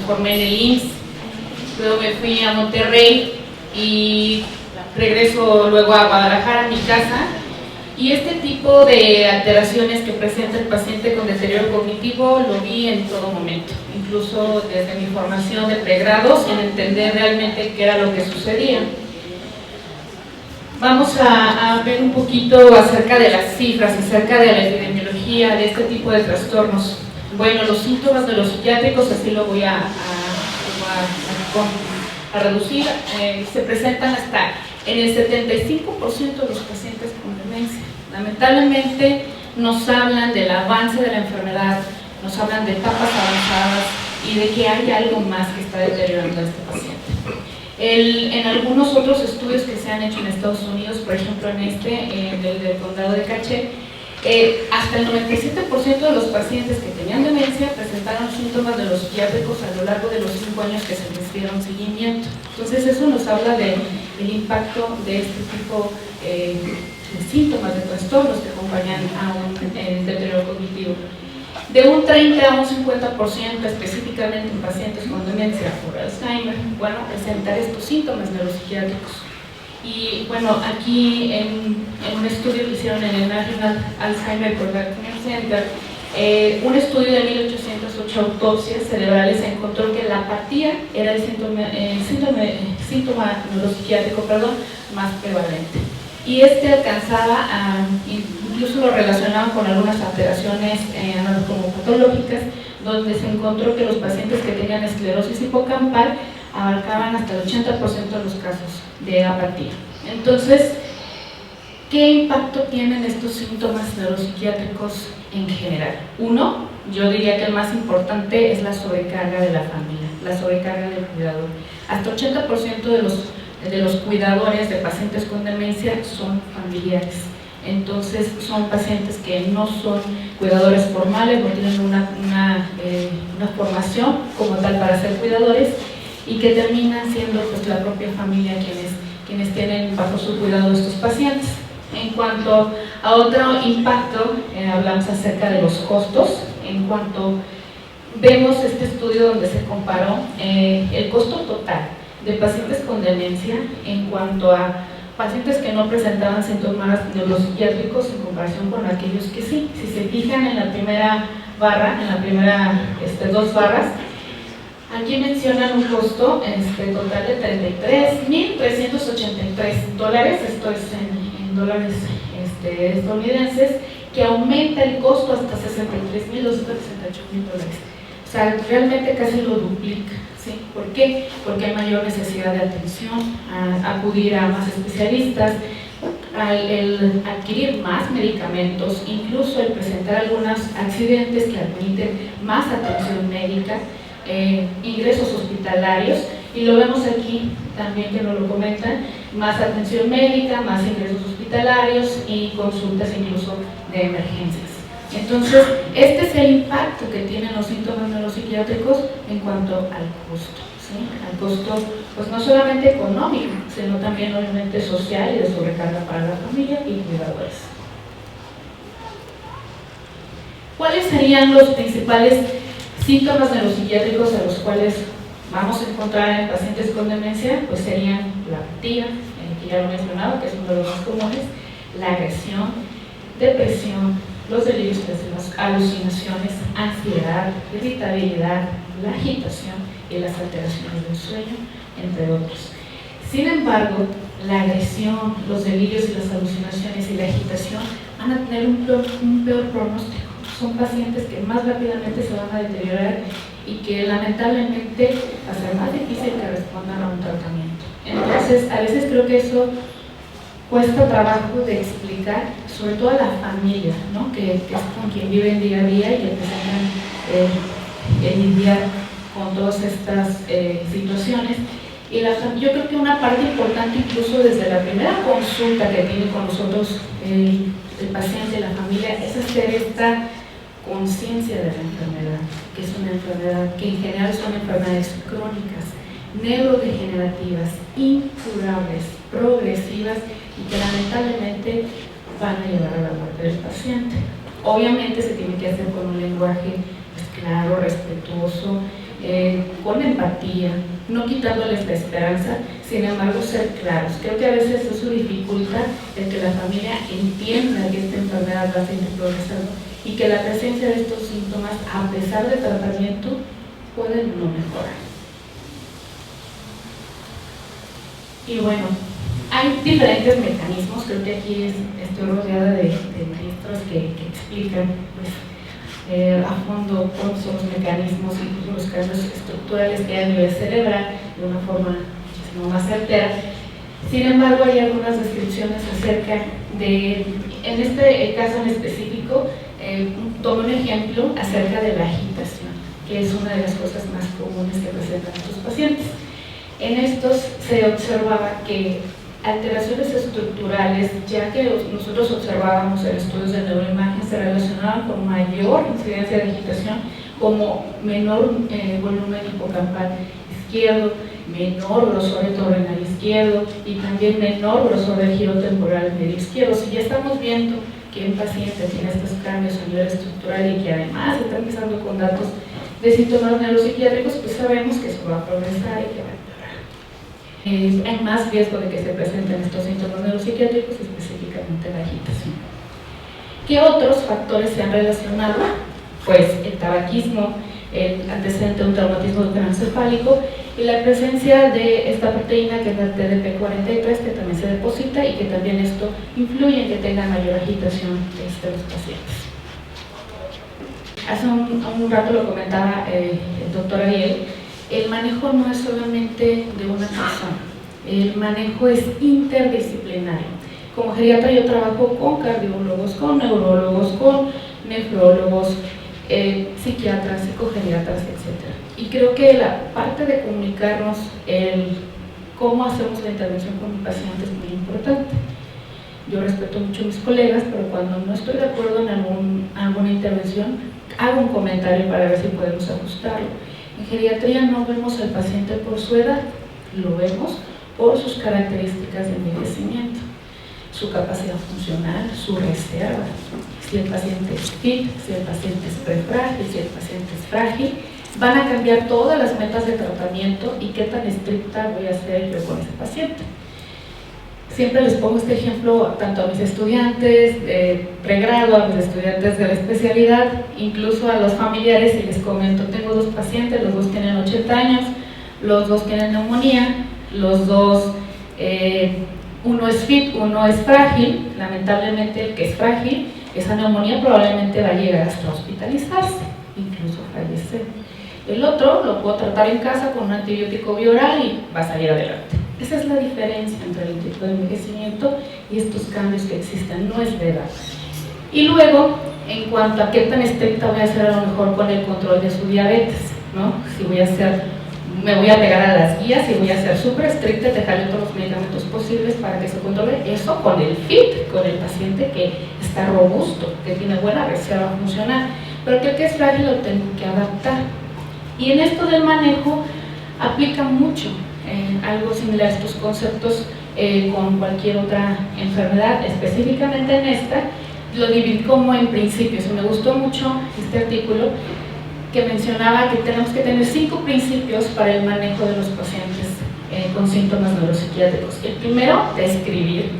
formé en el IMSS, luego me fui a Monterrey y regreso luego a Guadalajara, a mi casa, y este tipo de alteraciones que presenta el paciente con deterioro cognitivo lo vi en todo momento, incluso desde mi formación de pregrados, en entender realmente qué era lo que sucedía. Vamos a ver un poquito acerca de las cifras, acerca de la epidemiología de este tipo de trastornos. Bueno, los síntomas de los psiquiátricos, así lo voy a reducir, se presentan hasta en el 75% de los pacientes con demencia. Lamentablemente nos hablan del avance de la enfermedad, nos hablan de etapas avanzadas y de que hay algo más que está deteriorando a este paciente. En algunos otros estudios que se han hecho en Estados Unidos, por ejemplo en del condado de Cache, hasta el 97% de los pacientes que tenían demencia presentaron síntomas de los psiquiátricos a lo largo de los 5 años que se les dieron seguimiento. Entonces eso nos habla del impacto de este tipo de síntomas, de trastornos que acompañan a un deterioro cognitivo. De un 30 a un 50% específicamente en pacientes con demencia por Alzheimer, bueno, presentar estos síntomas neuropsiquiátricos. Y bueno, aquí en un estudio que hicieron en el National Alzheimer Prevention Center, un estudio de 1808 autopsias cerebrales encontró que la apatía era el síntoma neuropsiquiátrico más prevalente. Y este alcanzaba incluso lo relacionaban con algunas alteraciones anatomopatológicas, donde se encontró que los pacientes que tenían esclerosis hipocampal abarcaban hasta el 80% de los casos de apatía. Entonces, ¿qué impacto tienen estos síntomas neuropsiquiátricos en general? Uno, yo diría que el más importante es la sobrecarga de la familia, la sobrecarga del cuidador. Hasta 80% de los cuidadores de pacientes con demencia son familiares. Entonces son pacientes que no son cuidadores formales, no tienen una formación como tal para ser cuidadores, y que terminan siendo pues la propia familia quienes tienen bajo su cuidado estos pacientes. En cuanto a otro impacto, hablamos acerca de los costos. En cuanto vemos este estudio donde se comparó el costo total de pacientes con demencia en cuanto a pacientes que no presentaban síntomas neuropsiquiátricos en comparación con aquellos que sí. Si se fijan en la primera barra, en la primera 2 barras, aquí mencionan un costo total de $33,383, esto es en dólares estadounidenses, que aumenta el costo hasta $63,268,000. O sea, realmente casi lo duplica. ¿Sí? ¿Por qué? Porque hay mayor necesidad de atención, acudir a más especialistas, el adquirir más medicamentos, incluso el presentar algunos accidentes que admiten más atención médica, ingresos hospitalarios, y lo vemos aquí también que nos lo comentan, más atención médica, más ingresos hospitalarios y consultas incluso de emergencias. Entonces, este es el impacto que tienen los síntomas neuropsiquiátricos en cuanto al costo, ¿sí? Al costo, pues no solamente económico, sino también obviamente social y de sobrecarga para la familia y cuidadores. ¿Cuáles serían los principales síntomas neuropsiquiátricos a los cuales vamos a encontrar en pacientes con demencia? Pues serían la apatía, que ya lo he mencionado, que es uno de los más comunes, la agresión, depresión, los delirios, las alucinaciones, ansiedad, irritabilidad, la agitación y las alteraciones del sueño, entre otros. Sin embargo, la agresión, los delirios y las alucinaciones y la agitación van a tener un peor pronóstico. Son pacientes que más rápidamente se van a deteriorar y que lamentablemente va a ser más difícil que respondan a un tratamiento. Entonces, a veces creo que eso cuesta trabajo de explicar, sobre todo a la familia, ¿no? que es con quien viven día a día y que presentan lidiar con todas estas situaciones. Y yo creo que una parte importante, incluso desde la primera consulta que tiene con nosotros el paciente, la familia, es hacer esta conciencia de la enfermedad, que es una enfermedad que en general son enfermedades crónicas, neurodegenerativas, incurables, progresivas y que lamentablemente van a llevar a la muerte del paciente. Obviamente se tiene que hacer con un lenguaje pues, claro, respetuoso, con empatía, no quitándoles la esperanza, sin embargo ser claros. Creo que a veces eso dificulta el que la familia entienda que esta enfermedad va a seguir progresando y que la presencia de estos síntomas, a pesar del tratamiento, pueden no mejorar. Y bueno, hay diferentes mecanismos. Creo que aquí estoy rodeada de maestros que explican pues, a fondo cuáles son los mecanismos, incluso los cambios estructurales que hay a nivel cerebral de una forma muchísimo más certera. Sin embargo, hay algunas descripciones acerca de, en este caso en específico, tomo un ejemplo acerca de la agitación, que es una de las cosas más comunes que presentan estos pacientes. En estos se observaba que alteraciones estructurales, ya que nosotros observábamos en estudios de neuroimagen, se relacionaban con mayor incidencia de agitación, como menor volumen hipocampal izquierdo, menor grosor entorrenal izquierdo y también menor grosor del giro temporal medio izquierdo. Si ya estamos viendo que un paciente tiene estos cambios a nivel estructural y que además está empezando con datos de síntomas neuropsiquiátricos, pues sabemos que eso va a progresar y que va a empeorar. Hay más riesgo de que se presenten estos síntomas neuropsiquiátricos, específicamente la agitación. ¿Qué otros factores se han relacionado? Pues el tabaquismo, el antecedente de un traumatismo craneoencefálico y la presencia de esta proteína que es la TDP43, que también se deposita y que también esto influye en que tenga mayor agitación de los pacientes. Hace un rato lo comentaba el doctor Ariel, el manejo no es solamente de una persona, el manejo es interdisciplinario. Como geriatra yo trabajo con cardiólogos, con neurólogos, con nefrólogos, psiquiatras, psicogeriatras, etc. Y creo que la parte de comunicarnos, el cómo hacemos la intervención con un paciente es muy importante. Yo respeto mucho a mis colegas, pero cuando no estoy de acuerdo en alguna intervención, hago un comentario para ver si podemos ajustarlo. En geriatría no vemos al paciente por su edad, lo vemos por sus características de envejecimiento, su capacidad funcional, su reserva, si el paciente es fit, si el paciente es prefrágil, si el paciente es frágil. Van a cambiar todas las metas de tratamiento y qué tan estricta voy a ser yo con ese paciente. Siempre les pongo este ejemplo tanto a mis estudiantes de pregrado, a mis estudiantes de la especialidad, incluso a los familiares, y les comento, tengo dos pacientes, los dos tienen 80 años, los dos tienen neumonía, los dos, uno es fit, uno es frágil. Lamentablemente el que es frágil, esa neumonía probablemente va a llegar hasta hospitalizarse, incluso fallecer. El otro lo puedo tratar en casa con un antibiótico bioral y va a salir adelante. Esa es la diferencia entre el tipo de envejecimiento y estos cambios que existen, no es de edad. Y luego, en cuanto a qué tan estricta voy a ser a lo mejor con el control de su diabetes, ¿no? Si me voy a pegar a las guías y voy a ser súper estricta, dejarle todos los medicamentos posibles para que se controle eso con el fit, con el paciente que está robusto, que tiene buena reserva funcional, pero que el que es frágil lo tengo que adaptar. Y en esto del manejo aplica mucho algo similar a estos conceptos con cualquier otra enfermedad, específicamente en esta, lo dividí como en principios. Y me gustó mucho este artículo que mencionaba que tenemos que tener 5 principios para el manejo de los pacientes con síntomas neuropsiquiátricos. El primero, definir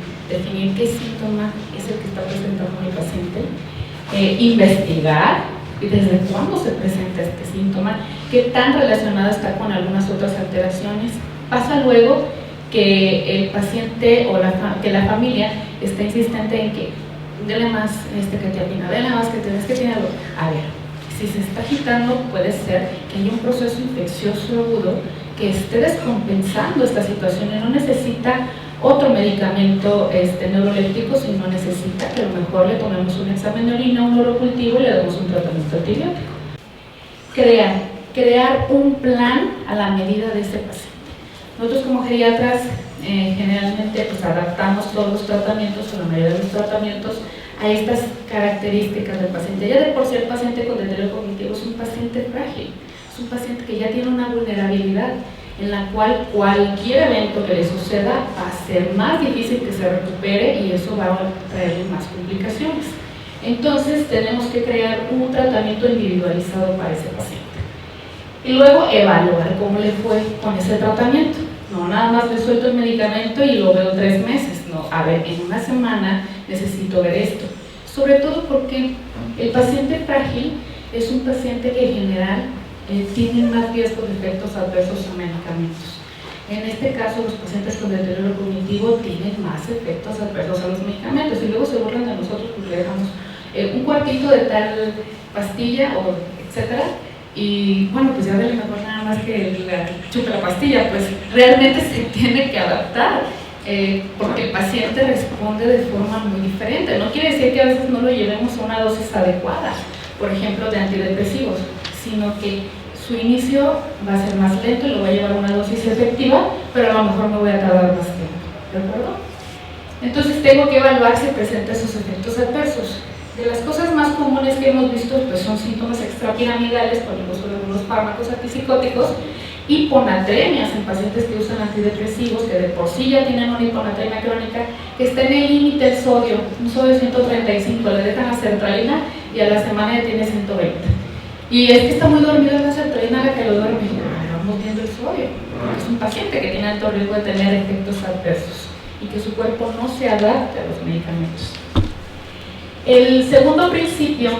qué síntoma es el que está presentando mi paciente, investigar y desde cuándo se presenta este síntoma, qué tan relacionado está con algunas otras alteraciones. Pasa luego que el paciente o que la familia está insistente en que dele más quetiapina, dele más que tiene algo. A ver, si se está agitando, puede ser que haya un proceso infeccioso agudo que esté descompensando esta situación y no necesita otro medicamento neuroléptico, sino necesita que a lo mejor le tomemos un examen de orina, un neurocultivo y le damos un tratamiento antibiótico. Crear un plan a la medida de ese paciente. Nosotros como geriatras generalmente pues, adaptamos todos los tratamientos o la mayoría de los tratamientos a estas características del paciente. Ya de por sí el paciente con deterioro cognitivo es un paciente frágil, es un paciente que ya tiene una vulnerabilidad en la cual cualquier evento que le suceda va a ser más difícil que se recupere y eso va a traerle más complicaciones. Entonces tenemos que crear un tratamiento individualizado para ese paciente. y luego evaluar cómo le fue con ese tratamiento. No nada más le suelto el medicamento y lo veo 3 meses, no, a ver, en una semana necesito ver esto. Sobre todo porque el paciente frágil es un paciente que en general tiene más riesgo de efectos adversos a medicamentos. En este caso, los pacientes con deterioro cognitivo tienen más efectos adversos a los medicamentos y luego se burlan de nosotros porque le dejamos un cuartito de tal pastilla o etcétera, y bueno, pues ya dale mejor nada más que chupe la pastilla. Pues realmente se tiene que adaptar porque el paciente responde de forma muy diferente. No quiere decir que a veces no lo llevemos a una dosis adecuada, por ejemplo de antidepresivos, sino que su inicio va a ser más lento y lo va a llevar a una dosis efectiva, pero a lo mejor me voy a tardar más tiempo, ¿de acuerdo? Entonces tengo que evaluar si presenta esos efectos adversos. De las cosas más comunes que hemos visto pues son síntomas extrapiramidales con el uso de algunos fármacos antipsicóticos, hiponatremias en pacientes que usan antidepresivos, que de por sí ya tienen una hiponatremia crónica, que está en el límite del sodio, un sodio de 135, le dejan la sertralina y a la semana ya tiene 120. Y es que está muy dormido la sertralina la que lo duerme. Vamos viendo el sodio, porque es un paciente que tiene alto riesgo de tener efectos adversos y que su cuerpo no se adapte a los medicamentos. El segundo principio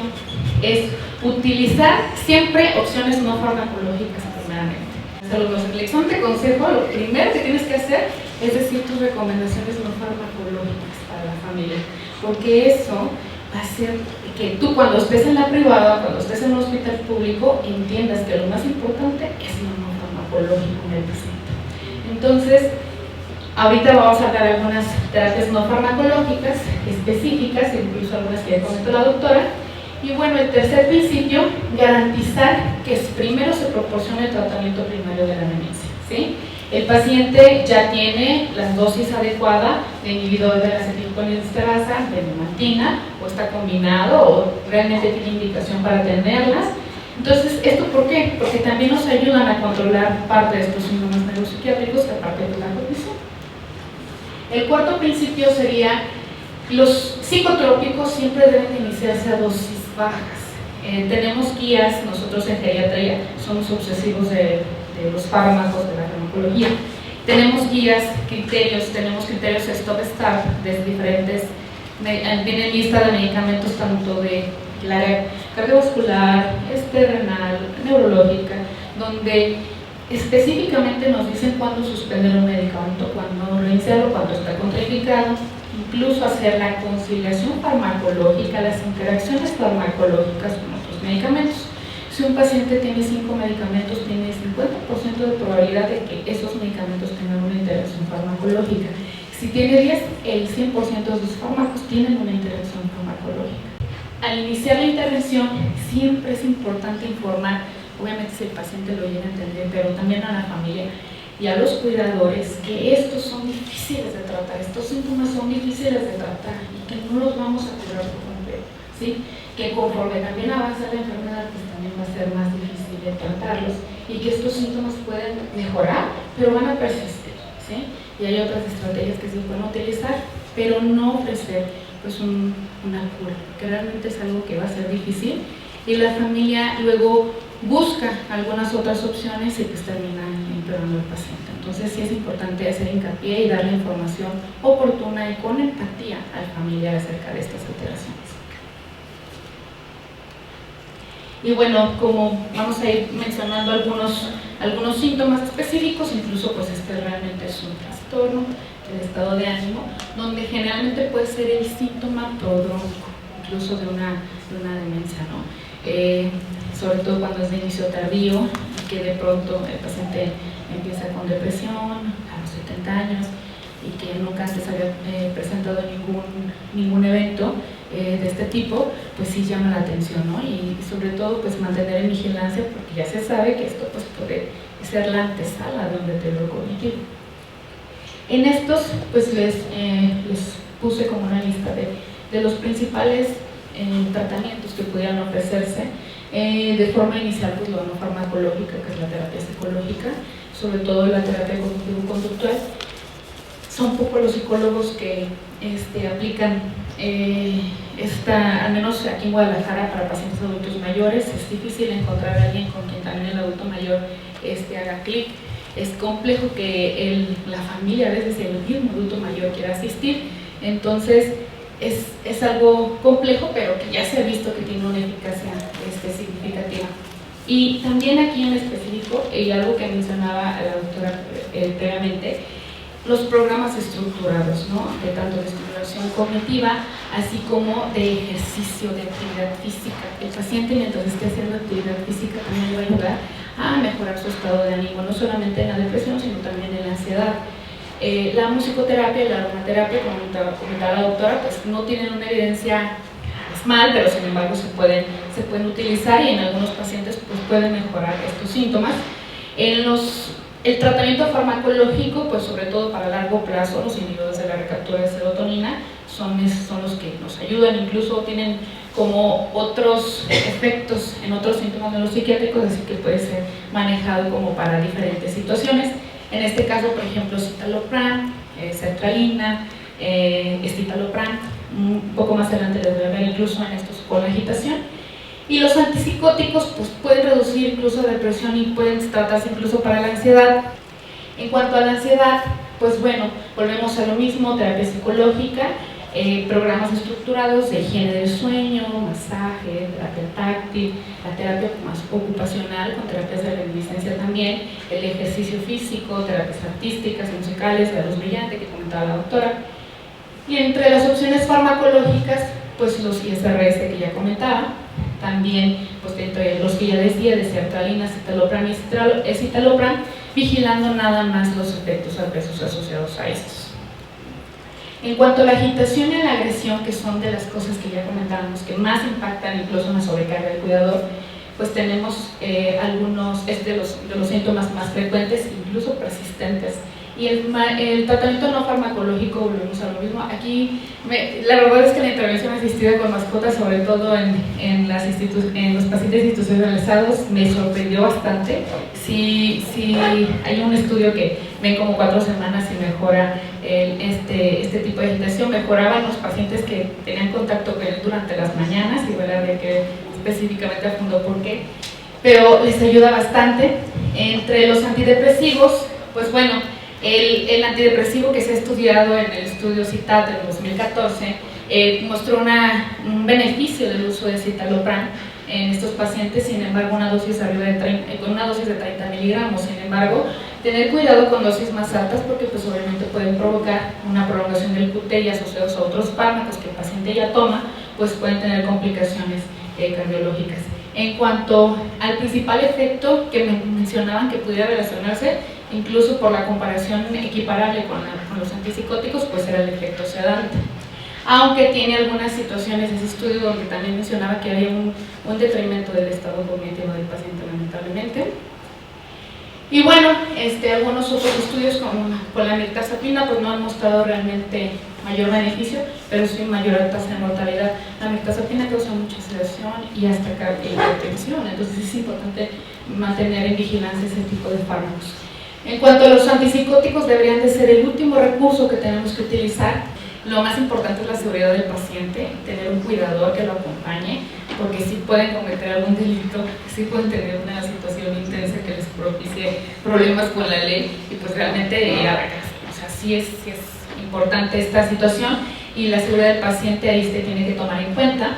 es utilizar siempre opciones no farmacológicas primeramente. Hasta los lecciones de consejo, lo primero que tienes que hacer es decir tus recomendaciones no farmacológicas para la familia, porque eso va a hacer que tú cuando estés en la privada, cuando estés en un hospital público, entiendas que lo más importante es lo no farmacológico en el paciente. Entonces, ahorita vamos a dar algunas terapias no farmacológicas específicas, incluso algunas que ya comentó la doctora. Y bueno, el tercer principio, garantizar que primero se proporcione el tratamiento primario de la demencia, ¿sí? El paciente ya tiene la dosis adecuada de inhibidor de la acetilcolinesterasa, de memantina, o está combinado, o realmente tiene indicación para tenerlas. Entonces, ¿esto por qué? Porque también nos ayudan a controlar parte de estos síntomas neuropsiquiátricos, aparte de la cognición. El cuarto principio sería, los psicotrópicos siempre deben iniciarse a dosis bajas. Tenemos guías, nosotros en geriatría somos obsesivos de los fármacos, de la farmacología. Tenemos guías, tenemos criterios stop-start de diferentes, viene lista de medicamentos tanto de la área cardiovascular, renal, neurológica, donde específicamente nos dicen cuándo suspender un medicamento, cuándo reiniciarlo, cuándo está contraindicado, incluso hacer la conciliación farmacológica, las interacciones farmacológicas con otros medicamentos. Si un paciente tiene 5 medicamentos, tiene 50% de probabilidad de que esos medicamentos tengan una interacción farmacológica. Si tiene 10, el 100% de sus fármacos tienen una interacción farmacológica. Al iniciar la intervención, siempre es importante informar, obviamente si el paciente lo llega a entender, pero también a la familia y a los cuidadores, que estos son difíciles de tratar, estos síntomas son difíciles de tratar y que no los vamos a curar por completo, ¿sí? Que conforme también avanza la enfermedad, pues también va a ser más difícil de tratarlos y que estos síntomas pueden mejorar, pero van a persistir, ¿sí? Y hay otras estrategias que se pueden utilizar, pero no ofrecer pues una cura, que realmente es algo que va a ser difícil y la familia luego busca algunas otras opciones y pues termina empeorando al paciente. Entonces sí es importante hacer hincapié y darle información oportuna y con empatía al familiar acerca de estas alteraciones. Y bueno, como vamos a ir mencionando algunos síntomas específicos, incluso pues realmente es un trastorno del estado de ánimo, donde generalmente puede ser el síntoma prodrómico, incluso de una demencia, ¿no? Sobre todo cuando es de inicio tardío y que de pronto el paciente empieza con depresión a los 70 años y que nunca antes había presentado ningún evento de este tipo, pues sí llama la atención, ¿no? Y sobre todo pues mantener en vigilancia, porque ya se sabe que esto pues puede ser la antesala de un deterioro cognitivo. En estos pues les puse como una lista de los principales tratamientos que pudieran ofrecerse de forma inicial, pues lo no farmacológica, que es la terapia psicológica, sobre todo la terapia cognitivo-conductual. Son pocos los psicólogos que aplican al menos aquí en Guadalajara, para pacientes adultos mayores, es difícil encontrar a alguien con quien también el adulto mayor haga clic. Es complejo que la familia, a veces el mismo adulto mayor, quiera asistir. Entonces, es algo complejo, pero que ya se ha visto que tiene una eficacia significativa. Y también aquí en específico, y algo que mencionaba la doctora previamente, los programas estructurados, ¿no? De tanto de estimulación cognitiva, así como de ejercicio, de actividad física. El paciente, mientras esté haciendo actividad física, también le va a ayudar a mejorar su estado de ánimo, no solamente en la depresión, sino también en la ansiedad. La musicoterapia y la aromaterapia, como comentaba la doctora, pues no tienen una evidencia mal, pero sin embargo se pueden utilizar, y en algunos pacientes pues pueden mejorar estos síntomas. El tratamiento farmacológico, pues sobre todo para largo plazo, los inhibidores de la recaptura de serotonina son los que nos ayudan, incluso tienen como otros efectos en otros síntomas neuropsiquiátricos, así que puede ser manejado como para diferentes situaciones. En este caso, por ejemplo, citalopram, sertralina, escitalopram, un poco más adelante les voy a ver incluso en estos con la agitación. Y los antipsicóticos pues pueden reducir incluso la depresión y pueden tratarse incluso para la ansiedad. En cuanto a la ansiedad, pues bueno, volvemos a lo mismo, terapia psicológica, programas estructurados de higiene del sueño, masaje, terapia táctil, la terapia más ocupacional con terapias de reminiscencia también, el ejercicio físico, terapias artísticas, musicales, la luz brillante que comentaba la doctora. Y entre las opciones farmacológicas, pues los ISRS que ya comentaba, también pues entre los que ya decía de sertralina, citalopram y escitalopram, vigilando nada más los efectos adversos asociados a estos. En cuanto a la agitación y la agresión, que son de las cosas que ya comentábamos que más impactan incluso en la sobrecarga del cuidador, pues tenemos algunos de los síntomas más frecuentes, incluso persistentes. Y el tratamiento no farmacológico, volvemos a lo mismo. Aquí, la verdad es que la intervención asistida con mascotas, sobre todo en los pacientes institucionalizados, me sorprendió bastante. Sí, hay un estudio que ven como 4 semanas y mejora este tipo de agitación. Mejoraban los pacientes que tenían contacto con él durante las mañanas, y voy a ver que específicamente a fondo por qué, pero les ayuda bastante. Entre los antidepresivos, pues bueno, el antidepresivo que se ha estudiado en el estudio CITAT del 2014 mostró un beneficio del uso de citalopram en estos pacientes, sin embargo con una dosis de 30 miligramos. Sin embargo, tener cuidado con dosis más altas, porque pues obviamente pueden provocar una prolongación del QT y asociados a otros fármacos que el paciente ya toma, pues pueden tener complicaciones cardiológicas. En cuanto al principal efecto que mencionaban que pudiera relacionarse, incluso por la comparación equiparable con los antipsicóticos, pues era el efecto sedante. Aunque tiene algunas situaciones ese estudio donde también mencionaba que había un detrimento del estado cognitivo del paciente, lamentablemente. Y bueno, algunos otros estudios con la mirtazapina pues no han mostrado realmente mayor beneficio, pero sí mayor tasa de mortalidad. La mirtazapina causa mucha sedación y hasta hipertensión, entonces es importante mantener en vigilancia ese tipo de fármacos. En cuanto a los antipsicóticos, deberían de ser el último recurso que tenemos que utilizar. Lo más importante es la seguridad del paciente, tener un cuidador que lo acompañe, porque sí pueden cometer algún delito, sí pueden tener una situación intensa que les propicie problemas con la ley, y pues realmente ir a la casa. O sea, sí es importante esta situación, y la seguridad del paciente ahí se tiene que tomar en cuenta.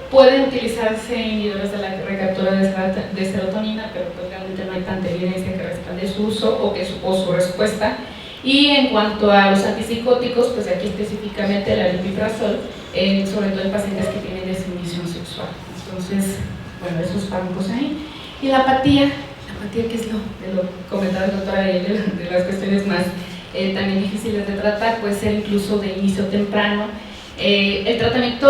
Pueden utilizarse inhibidores de la recaptura de serotonina, pero pues realmente no hay tanta evidencia que respalde su uso o su respuesta. Y en cuanto a los antipsicóticos, pues aquí específicamente el aripiprazol, sobre todo en pacientes que tienen desinhibición sexual. Entonces, bueno, esos fármacos ahí. Y la apatía que es de lo comentaba la doctora de las cuestiones más también difíciles de tratar, puede ser incluso de inicio temprano. El tratamiento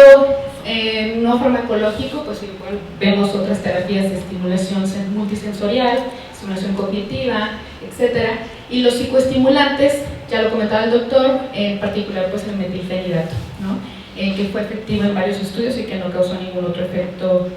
no farmacológico, pues igual vemos otras terapias de estimulación multisensorial, estimulación cognitiva, etcétera. Y los psicoestimulantes, ya lo comentaba el doctor, en particular pues el metilfenidato, ¿no? Que fue efectivo en varios estudios y que no causó ningún otro efecto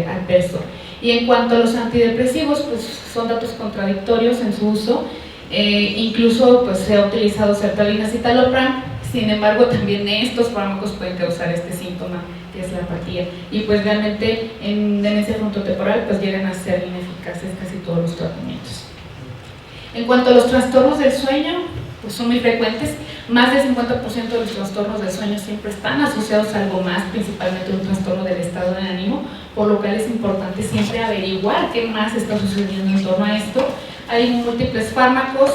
adverso. Y en cuanto a los antidepresivos, pues son datos contradictorios en su uso. Incluso pues se ha utilizado sertralina, citalopram, Sin embargo, también estos fármacos pueden causar este síntoma, que es la apatía. Y pues realmente en demencia frontotemporal pues llegan a ser ineficaces casi todos los tratamientos. En cuanto a los trastornos del sueño, pues son muy frecuentes. Más del 50% de los trastornos del sueño siempre están asociados a algo más, principalmente un trastorno del estado de ánimo, por lo cual es importante siempre averiguar qué más está sucediendo en torno a esto. Hay múltiples fármacos,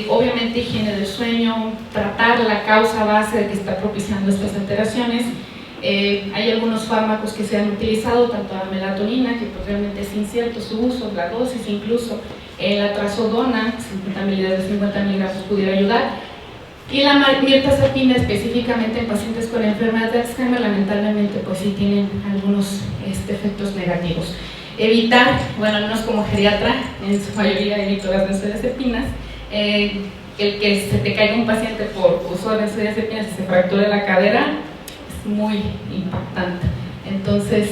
obviamente higiene del sueño, tratar la causa base de que está propiciando estas alteraciones. Hay algunos fármacos que se han utilizado, tanto la melatonina, que pues realmente es incierto su uso, la dosis, incluso la trazodona, 50 miligramos pudiera ayudar, y la mirtazapina específicamente en pacientes con enfermedad de Alzheimer, lamentablemente pues sí tienen algunos efectos negativos. Evitar, bueno, al menos como geriatra, en su mayoría evito las benzodiazepinas. El que se te caiga un paciente por uso de benzodiazepinas y se fracture la cadera es muy impactante. Entonces,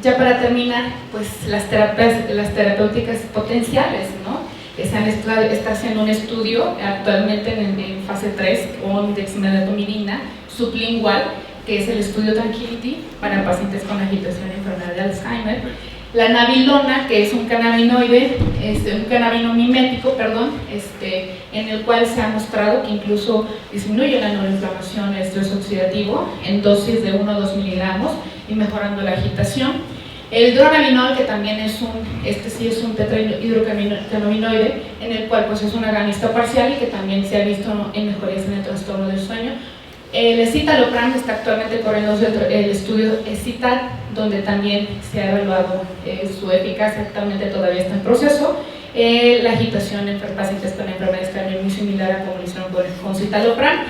ya para terminar, pues las terapéuticas potenciales, ¿no? Está haciendo un estudio actualmente en fase 3 con dexmedetomidina sublingual, que es el estudio Tranquility para pacientes con agitación y enfermedad de Alzheimer. La nabilona, que es un cannabinoide, un cannabinomimético, en el cual se ha mostrado que incluso disminuye la neuroinflamación, el estrés oxidativo en dosis de 1 o 2 miligramos y mejorando la agitación. El dronabinol, que también es un tetrahidrocannabinoide, en el cual pues es un agonista parcial y que también se ha visto en mejorías en el trastorno del sueño. El escitalopram está actualmente corriendo el estudio ESCITAT, donde también se ha evaluado su eficacia, actualmente todavía está en proceso. La agitación en pacientes con enfermedades cardíacas muy similar a como lo hicieron con citalopram.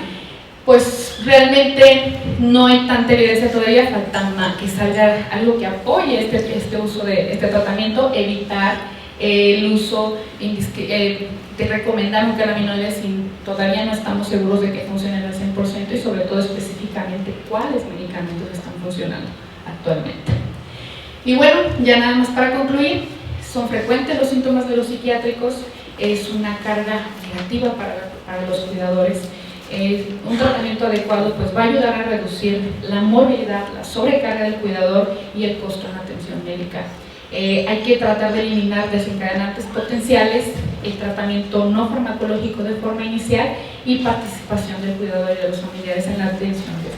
Pues realmente no hay tanta evidencia todavía, falta más que salga algo que apoye este uso de este tratamiento, evitar el uso de recomendar un cannabinoide si todavía no estamos seguros de que funcionen al 100% y sobre todo específicamente cuáles medicamentos están funcionando actualmente. Y bueno, ya nada más para concluir, son frecuentes los síntomas de los psiquiátricos, es una carga negativa para los cuidadores. Un tratamiento adecuado pues va a ayudar a reducir la morbilidad, la sobrecarga del cuidador y el costo en la atención médica. Hay que tratar de eliminar desencadenantes potenciales, el tratamiento no farmacológico de forma inicial y participación del cuidador y de los familiares en la atención.